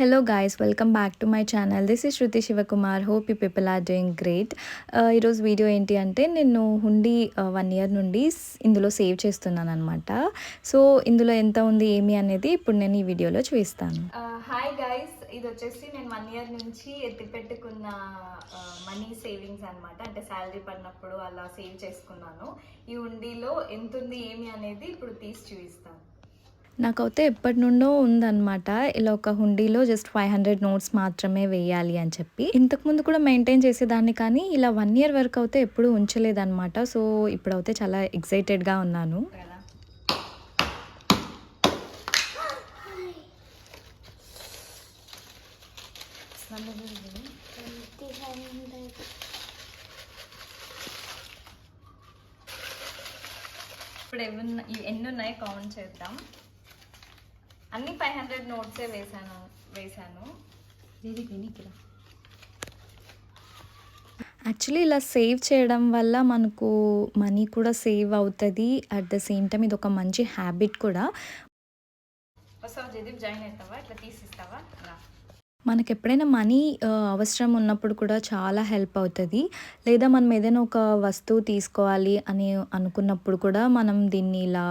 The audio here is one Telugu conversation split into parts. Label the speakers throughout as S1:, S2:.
S1: Hello guys, welcome back to my channel. This is Shruti Shivakumar. Hope you people are doing great. ఈరోజు వీడియో ఏంటి అంటే నేను హుండీ 1 ఇయర్ నుండి ఇందులో సేవ్ చేస్తున్నాను అనమాట. సో ఇందులో ఎంత ఉంది ఏమి అనేది ఇప్పుడు నేను ఈ వీడియోలో చూపిస్తాను.
S2: హాయ్ గైస్, ఇది వచ్చేసి నేను 1 ఇయర్ నుంచి ఎత్తిపెట్టుకున్న మనీ సేవింగ్స్ అనమాట. అంటే శాలరీ పడినప్పుడు అలా సేవ్ చేసుకున్నాను. ఈ హుండీలో ఎంత ఉంది ఏమి అనేది ఇప్పుడు తీసి చూపిస్తాను.
S1: నాకైతే ఎప్పటి నుండో ఉందన్నమాట ఇలా ఒక హుండీలో జస్ట్ 500 నోట్స్ మాత్రమే వేయాలి అని చెప్పి. ఇంతకుముందు కూడా మెయింటైన్ చేసేదాన్ని, కానీ ఇలా 1 ఇయర్ వరకు అయితే ఎప్పుడూ ఉంచలేదన్నమాట. సో ఇప్పుడైతే చాలా ఎక్సైటెడ్గా ఉన్నాను.
S2: ఇప్పుడు ఎన్ని ఉన్నాయి కౌంట్ చేద్దాం. అన్ని 500 నోట్సే వేసాను.
S1: యాక్చువల్లీ ఇలా సేవ్ చేయడం వల్ల మనకు మనీ కూడా సేవ్ అవుతుంది. అట్ ద సేమ్ టైం ఇది ఒక మంచి హ్యాబిట్ కూడా.
S2: జదీప్ జాయిన్ అవుతావా? ఇట్లా తీసిస్తావా?
S1: మనకు ఎప్పుడైనా మనీ అవసరం ఉన్నప్పుడు కూడా చాలా హెల్ప్ అవుతుంది. లేదా మనం ఏదైనా ఒక వస్తువు తీసుకోవాలి అని అనుకున్నప్పుడు కూడా మనం దీన్ని ఇలా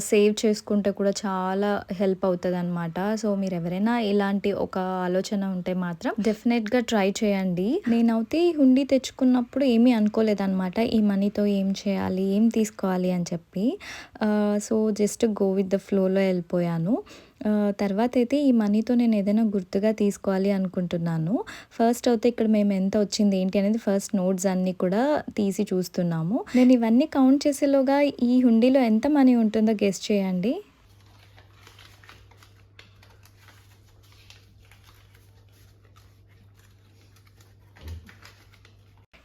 S1: సేవ్ చేసుకుంటే కూడా చాలా హెల్ప్ అవుతుంది అనమాట. సో మీరు ఎవరైనా ఇలాంటి ఒక ఆలోచన ఉంటే మాత్రం డెఫినెట్గా ట్రై చేయండి. నేనైతే ఈ హుండీ తెచ్చుకున్నప్పుడు ఏమీ అనుకోలేదన్నమాట, ఈ మనీతో ఏం చేయాలి, ఏం తీసుకోవాలి అని చెప్పి. So just go with the ఫ్లోలో వెళ్ళిపోయాను. తర్వాత అయితే ఈ మనీతో నేను ఏదైనా గుర్తుగా తీసుకోవాలి అనుకుంటున్నాను. ఫస్ట్ అయితే ఇక్కడ మేము ఎంత వచ్చింది ఏంటి అనేది ఫస్ట్ నోట్స్ అన్నీ కూడా తీసి చూస్తున్నాము. నేను ఇవన్నీ కౌంట్ చేసేలోగా ఈ హుండీలో ఎంత మనీ ఉంటుందో గెస్ చేయండి.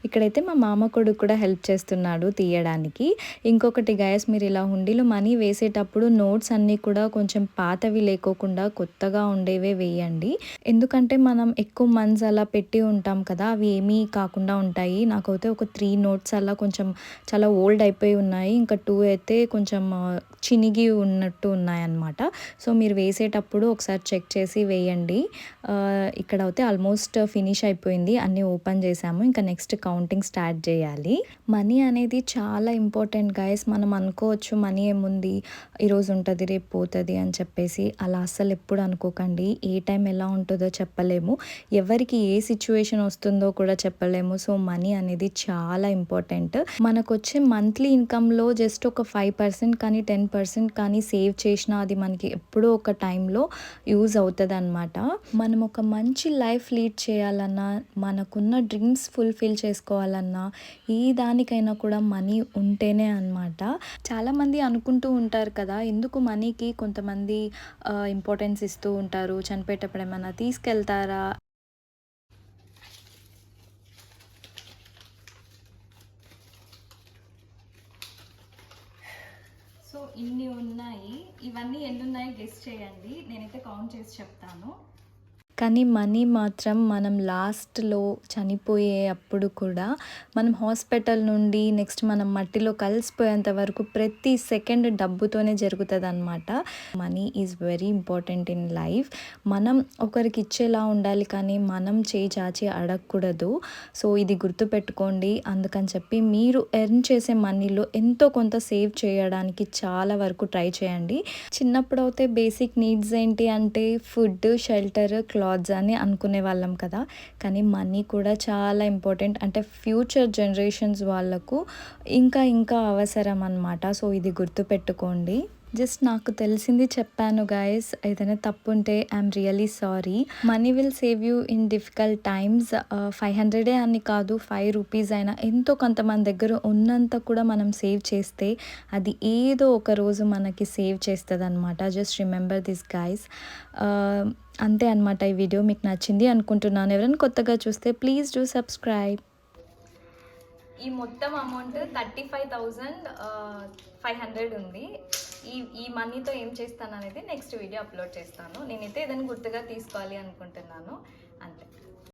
S1: ఇక్కడైతే మా మామ కొడుకు కూడా హెల్ప్ చేస్తున్నాడు తీయడానికి. ఇంకొకటి గైస్, మీరు ఇలా హుండీలో మనీ వేసేటప్పుడు నోట్స్ అన్నీ కూడా కొంచెం పాతవి లేకోకుండా కొత్తగా ఉండేవే వేయండి. ఎందుకంటే మనం ఎక్కువ మంత్స్ అలా పెట్టి ఉంటాం కదా, అవి ఏమీ కాకుండా ఉంటాయి. నాకైతే ఒక 3 నోట్స్ అలా కొంచెం చాలా ఓల్డ్ అయిపోయి ఉన్నాయి. ఇంకా 2 అయితే కొంచెం చినిగి ఉన్నట్టు ఉన్నాయన్నమాట. సో మీరు వేసేటప్పుడు ఒకసారి చెక్ చేసి వేయండి. ఇక్కడ అయితే ఆల్మోస్ట్ ఫినిష్ అయిపోయింది, అన్నీ ఓపెన్ చేసాము. ఇంకా నెక్స్ట్ కౌంటింగ్ స్టార్ట్ చేయాలి. మనీ అనేది చాలా ఇంపార్టెంట్ గైస్. మనం అనుకోవచ్చు మనీ ఏముంది, ఈరోజు ఉంటుంది రేపు పోతుంది అని చెప్పేసి. అలా అస్సలు ఎప్పుడు అనుకోకండి. ఏ టైం ఎలా ఉంటుందో చెప్పలేము, ఎవరికి ఏ సిచ్యువేషన్ వస్తుందో కూడా చెప్పలేము. సో మనీ అనేది చాలా ఇంపార్టెంట్. మనకు వచ్చే మంత్లీ ఇన్కంలో జస్ట్ ఒక 5% కానీ 10% కానీ సేవ్ చేసినా అది మనకి ఎప్పుడో ఒక టైంలో యూజ్ అవుతుంది అనమాట. మనం ఒక మంచి లైఫ్ లీడ్ చేయాలన్నా, మనకున్న డ్రీమ్స్ ఫుల్ఫిల్ చేసుకోవాలన్నా, ఏ దానికైనా కూడా మనీ ఉంటేనే అనమాట. చాలామంది అనుకుంటూ ఉంటారు కదా, ఎందుకు మనీకి కొంతమంది ఇంపార్టెన్స్ ఇస్తూ ఉంటారు, చనిపోయేటప్పుడు ఏమైనా తీసుకెళ్తారా.
S2: సో ఇన్ని ఉన్నాయి. ఇవన్నీ ఎన్ని ఉన్నాయి గెస్ చేయండి. నేనైతే కౌంట్ చేసి చెప్తాను.
S1: కానీ మనీ మాత్రం మనం లాస్ట్లో చనిపోయే అప్పుడు కూడా మనం హాస్పిటల్ నుండి నెక్స్ట్ మనం మట్టిలో కలిసిపోయేంత వరకు ప్రతి సెకండ్ డబ్బుతోనే జరుగుతుంది అనమాట. Money is very important in life. మనం ఒకరికి ఇచ్చేలా ఉండాలి, కానీ మనం చేయి చాచి అడగకూడదు. సో ఇది గుర్తుపెట్టుకోండి. అందుకని చెప్పి మీరు ఎర్న్ చేసే మనీలో ఎంతో కొంత సేవ్ చేయడానికి చాలా వరకు ట్రై చేయండి. చిన్నప్పుడు అయితే బేసిక్ నీడ్స్ ఏంటి అంటే ఫుడ్, షెల్టర్, క్లాత్స్ అని అనుకునే వాళ్ళం కదా, కానీ మనీ కూడా చాలా ఇంపార్టెంట్. అంటే ఫ్యూచర్ జనరేషన్స్ వాళ్ళకు ఇంకా అవసరం అన్నమాట. సో ఇది గుర్తుపెట్టుకోండి. జస్ట్ నాకు తెలిసింది చెప్పాను గైస్, ఏదైనా తప్పు ఉంటే I'm really sorry. Money will save you in difficult times. 500 అని కాదు, 5 రూపీస్ అయినా ఎంతో కొంతమంది దగ్గర ఉన్నంత కూడా మనం సేవ్ చేస్తే అది ఏదో ఒక రోజు మనకి సేవ్ చేస్తుంది అనమాట. Just remember this guys. అంతే అనమాట. ఈ వీడియో మీకు నచ్చింది అనుకుంటున్నాను. ఎవరైనా కొత్తగా చూస్తే ప్లీజ్ డూ సబ్స్క్రైబ్.
S2: ఈ మొత్తం అమౌంట్ 35,500 ఉంది. ఈ మనీతో ఏం చేస్తాను అనేది నెక్స్ట్ వీడియో అప్లోడ్ చేస్తాను. నేనైతే ఏదైనా గుర్తుగా తీసుకోవాలి అనుకుంటున్నాను, అంతే.